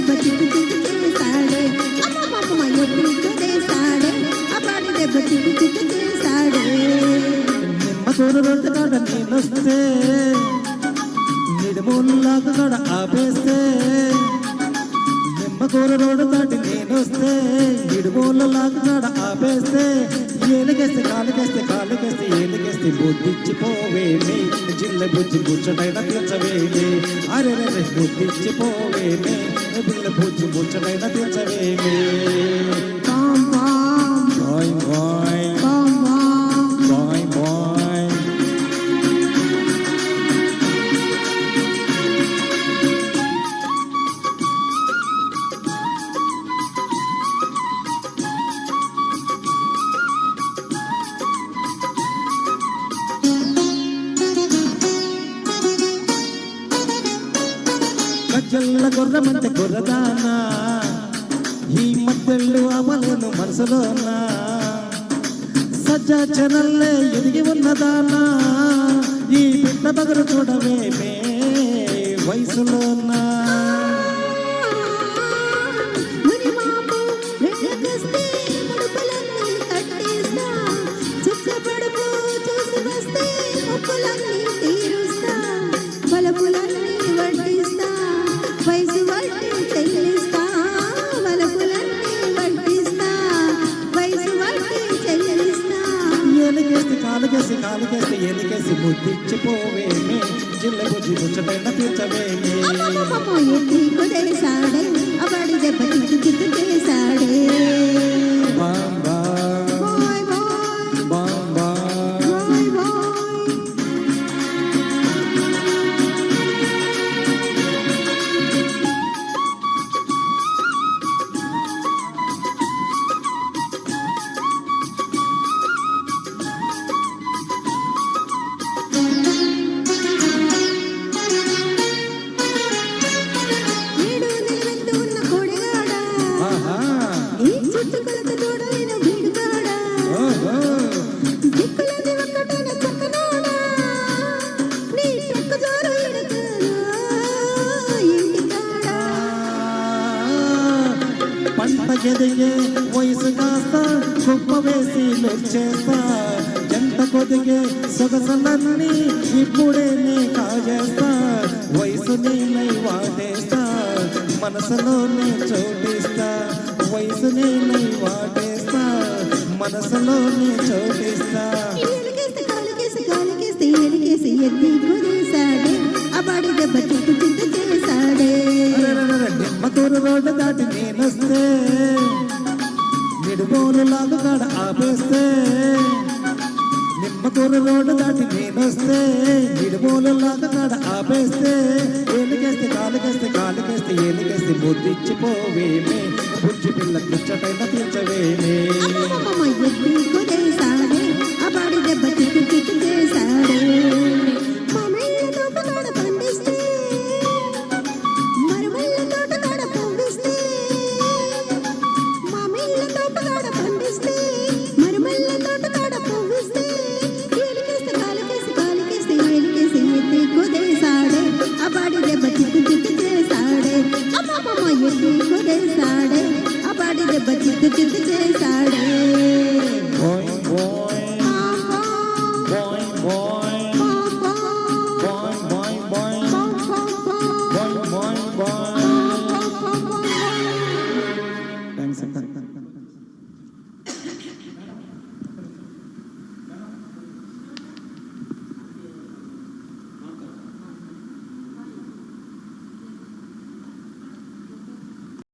దెబ్బ చిక్కు చిక్కు చేశాడే అమ్మమ్మ ఎత్తి కొదేశాడే అబ్బాడి దెబ్బ చిక్కు చిక్కు చేశాడే నిమ్మ కూర రోడ్డు కాడ నేనొస్తే నిడుమూలలాగా కాడ ఆపేస్తే నిమ్మ కూర రోడ్డు దాటి నేనొస్తే నిడుమూలలాగా కాడ ఆపేస్తే ఏలికేస్తే కాలికేస్తే ఏలికేస్తే బుద్ధిచ్చిపోవేమి జిల్ల బుజ్జి బుచ్చటైన తీర్చవేమి అరే బుద్ధిచ్చిపోవేమి జిల్ల బుజ్జి బుచ్చటైన తీర్చవేమి బాయ్ బాయ్ బాయ్ బాయ్ గజ్జల్ల గుర్రమంటే గుర్రదానా ఈ మద్దెళ్ళు అమలను మనసులోనా సజ్జాచరల్లే ఎదిగి ఉన్నదానా ఈ బిడ్డ బగరు చూడవేమే వయసులోనా కాలికేసి ఏలికేసి బుద్ధిచ్చిపోవేమి జిల్ల బుజ్జి బుచ్చటైన తీర్చవేమి కొదేశాడే అవాడి దెబ్బ చిక్కు చిక్కు చేశాడే బాంబా బాంబా పంటకెదిగే వయసు కాస్త కుప్ప వేసి లొచ్చేస్తా జంట కొదిగే సొగసలన్నీ ఇప్పుడే నీ కాజేస్తా వయసు నేనై వాటేస్తా మనసులోనే చోటిస్తా వయసు నేనై వాటేస్తా మనసులోనే చోటిస్తా ఎత్తి కొదేశాడే అబ్బాడి దెబ్బ చిక్కు చిక్కు చేశాడే నిమ్మకూరు రోడ్డు దాటి నేనొస్తే నిడుమూలలాగా కాడ ఆపేస్తే నిమ్మకూరు రోడ్డు దాటి నేనొస్తే నిడుమూలలాగా కాడ ఆపేస్తే ఏలికేస్తే కాలికేస్తే ఏలికేస్తే బుద్ధిచ్చిపోవేమి బుజ్జి పిల్ల కుచ్చటైన తీర్చవేమి ఎత్తి కొదేశాడే అబ్బాడి దెబ్బ చిక్కు చిక్కు చేశాడే అబ్బాడి దెబ్బ చిక్కు చిక్కు చేశాడే అమ్మమ్మ ఎత్తి కొదేశాడే అబ్బాడి దెబ్బ చిక్కు చిక్కు చేశాడే